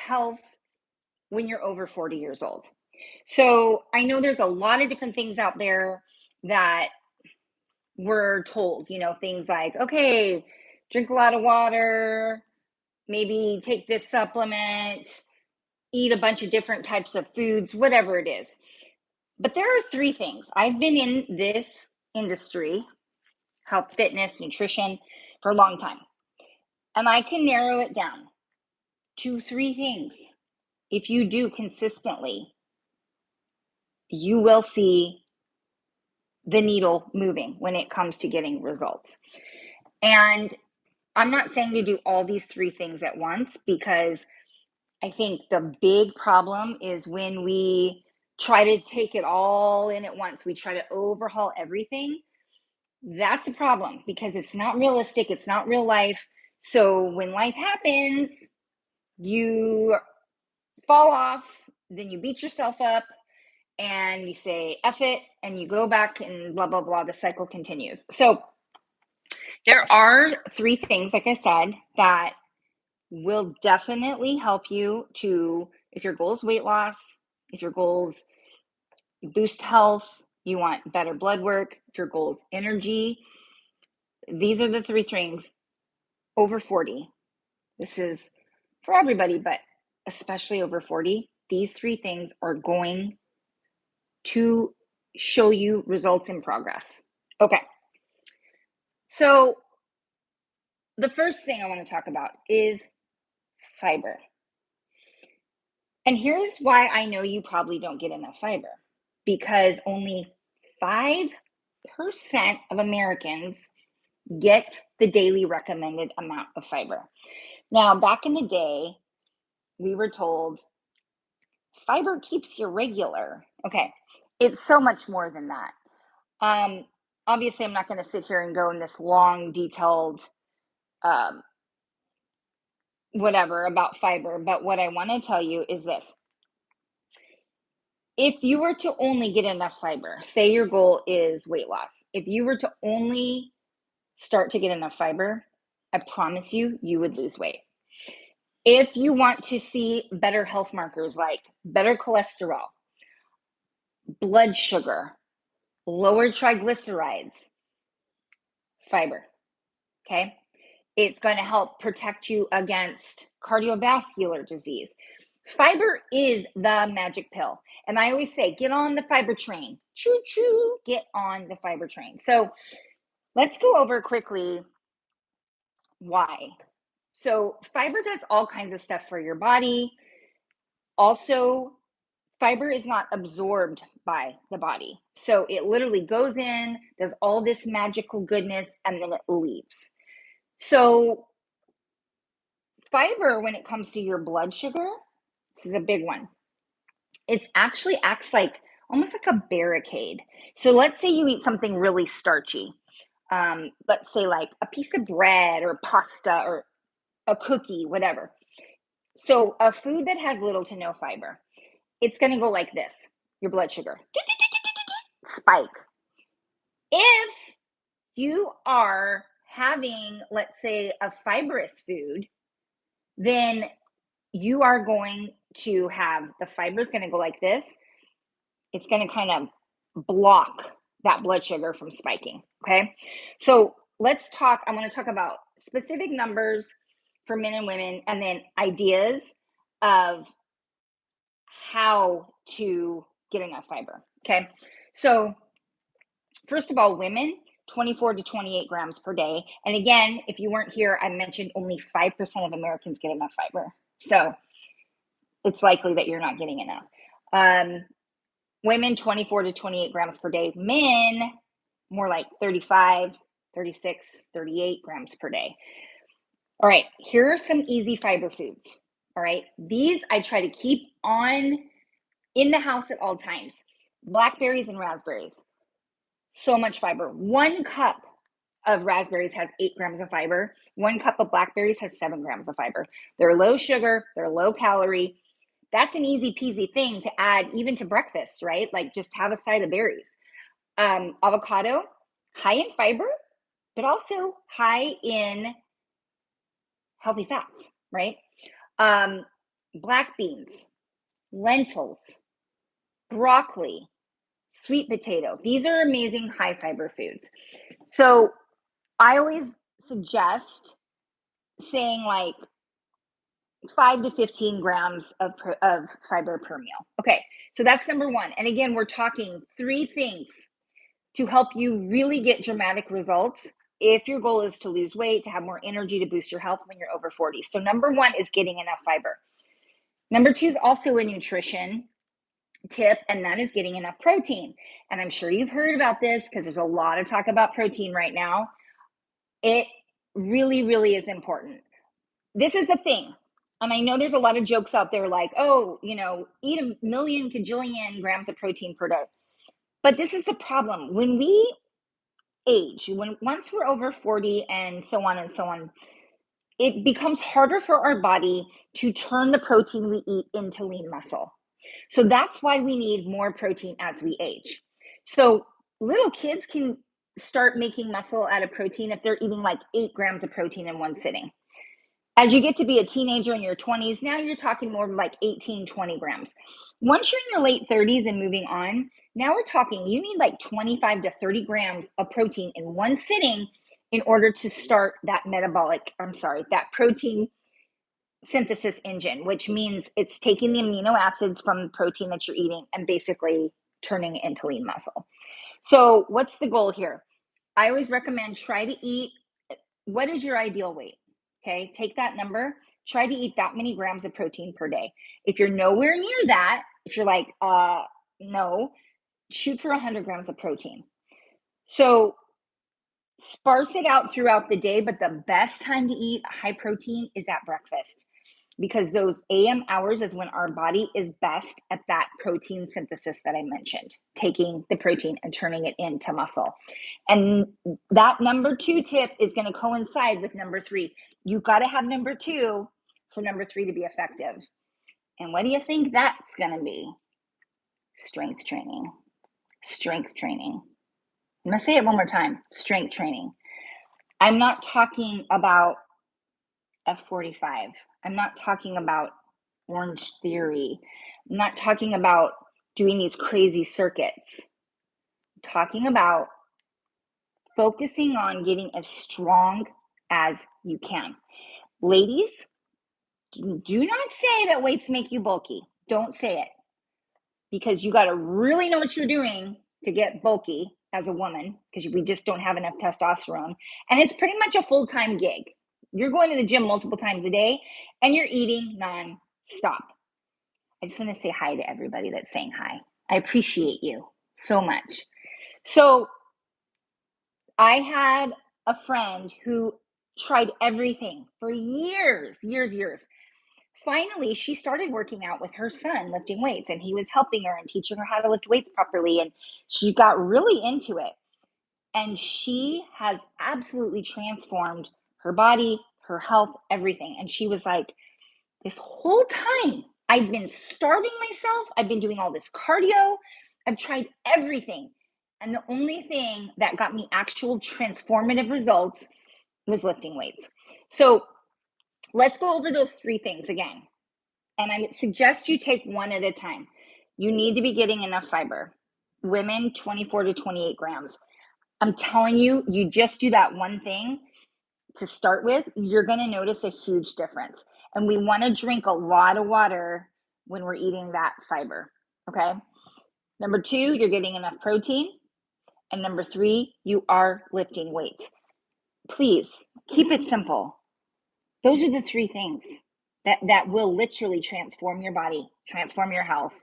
health when you're over 40 years old. So I know there's a lot of different things out there that we're told, things like, okay, drink a lot of water, maybe take this supplement, eat a bunch of different types of foods, whatever it is. But there are three things. I've been in this industry, health, fitness, nutrition, for a long time. And I can narrow it down to three things. If you do consistently, you will see the needle moving when it comes to getting results. And I'm not saying to do all these three things at once, because I think the big problem is when we try to take it all in at once, we try to overhaul everything. That's a problem because it's not realistic. It's not real life. So when life happens, you fall off, then you beat yourself up and you say, F it, and you go back and blah, blah, blah. The cycle continues. So there are three things, like I said, that will definitely help you to, if your goal is weight loss, if your goals boost health, you want better blood work, if your goal is energy, these are the three things over 40. This is for everybody, but especially over 40. These three things are going to show you results in progress. Okay. So the first thing I want to talk about is fiber. And here's why I know you probably don't get enough fiber, because only 5% of Americans get the daily recommended amount of fiber. Now, back in the day, we were told fiber keeps you regular. Okay, it's so much more than that. Obviously, I'm not going to sit here and go in this long, detailed whatever about fiber, but what I want to tell you is this. If you were to only get enough fiber, say your goal is weight loss, if you were to only start to get enough fiber, I promise you, you would lose weight. If you want to see better health markers like better cholesterol, blood sugar, lower triglycerides, fiber, okay? It's going to help protect you against cardiovascular disease. Fiber is the magic pill. And I always say, get on the fiber train. Choo choo, get on the fiber train. So let's go over quickly why. So fiber does all kinds of stuff for your body. Also, fiber is not absorbed by the body. So it literally goes in, does all this magical goodness, and then it leaves. So fiber, when it comes to your blood sugar, this is a big one. It actually acts like almost like a barricade. So let's say you eat something really starchy. Let's say like a piece of bread or pasta or a cookie, whatever. So a food that has little to no fiber, it's going to go like this. Your blood sugar spike. If you are having, let's say, a fibrous food, then you are going to have the fiber is going to go like this. It's going to kind of block that blood sugar from spiking. Okay. So let's talk. I want to talk about specific numbers for men and women, and then ideas of how to get enough fiber. Okay. So first of all, women, 24 to 28 grams per day. And again, if you weren't here, I mentioned only 5% of Americans get enough fiber. So it's likely that you're not getting enough. Women, 24 to 28 grams per day. Men, more like 35, 36, 38 grams per day. All right, here are some easy fiber foods. All right, these I try to keep on in the house at all times. Blackberries and raspberries. So much fiber. 1 cup of raspberries has 8 grams of fiber. 1 cup of blackberries has 7 grams of fiber. They're low sugar, they're low calorie. That's an easy peasy thing to add even to breakfast, right? Like just have a side of berries. Avocado, high in fiber, but also high in healthy fats, right? black beans, lentils, broccoli, sweet potato. These are amazing high fiber foods. So I always suggest saying like 5 to 15 grams of fiber per meal. Okay, so that's number one. And again, we're talking 3 things to help you really get dramatic results if your goal is to lose weight, to have more energy, to boost your health when you're over 40. So number one is getting enough fiber. Number two is also a nutrition tip, and that is getting enough protein. And I'm sure you've heard about this because there's a lot of talk about protein right now. It really, really is important. This is the thing. And I know there's a lot of jokes out there like, oh, eat a million kajillion grams of protein per day. But this is the problem. When we age, once we're over 40 and so on, it becomes harder for our body to turn the protein we eat into lean muscle. So that's why we need more protein as we age. So little kids can start making muscle out of protein if they're eating like 8 grams of protein in one sitting. As you get to be a teenager in your 20s, now you're talking more like 18, 20 grams. Once you're in your late 30s and moving on, now we're talking you need like 25 to 30 grams of protein in one sitting in order to start that that protein synthesis engine, which means it's taking the amino acids from the protein that you're eating and basically turning it into lean muscle. So what's the goal here? I always recommend try to eat, what is your ideal weight? Okay, take that number, try to eat that many grams of protein per day. If you're nowhere near that, if you're like, no, shoot for 100 grams of protein. So sparse it out throughout the day, but the best time to eat high protein is at breakfast, because those AM hours is when our body is best at that protein synthesis that I mentioned, taking the protein and turning it into muscle. And that number 2 tip is going to coincide with number 3. You got to have number 2 for number 3 to be effective. And what do you think that's going to be? Strength training. Strength training. I'm going to say it one more time. Strength training. I'm not talking about F45. I'm not talking about Orange Theory. I'm not talking about doing these crazy circuits. I'm talking about focusing on getting as strong as you can. Ladies, do not say that weights make you bulky. Don't say it, because you got to really know what you're doing to get bulky as a woman, because we just don't have enough testosterone. And it's pretty much a full-time gig. You're going to the gym multiple times a day and you're eating non-stop. I just want to say hi to everybody that's saying hi. I appreciate you so much. So I had a friend who tried everything for years. Finally, she started working out with her son, lifting weights, and he was helping her and teaching her how to lift weights properly. And she got really into it. And she has absolutely transformed her body, her health, everything. And she was like, this whole time, I've been starving myself. I've been doing all this cardio. I've tried everything. And the only thing that got me actual transformative results was lifting weights. So let's go over those 3 things again. And I suggest you take one at a time. You need to be getting enough fiber. Women, 24 to 28 grams. I'm telling you, you just do that one thing to start with, you're going to notice a huge difference. And we want to drink a lot of water when we're eating that fiber. Okay. Number 2, you're getting enough protein. And number 3, you are lifting weights. Please keep it simple. Those are the 3 things that will literally transform your body, transform your health,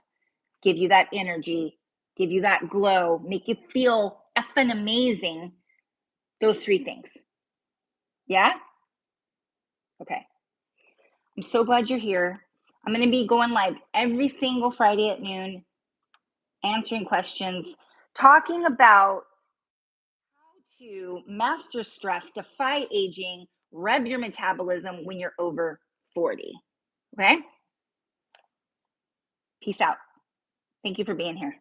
give you that energy, give you that glow, make you feel effing amazing. Those 3 things. Yeah? Okay. I'm so glad you're here. I'm going to be going live every single Friday at noon, answering questions, talking about how to master stress, defy aging, rev your metabolism when you're over 40. Okay? Peace out. Thank you for being here.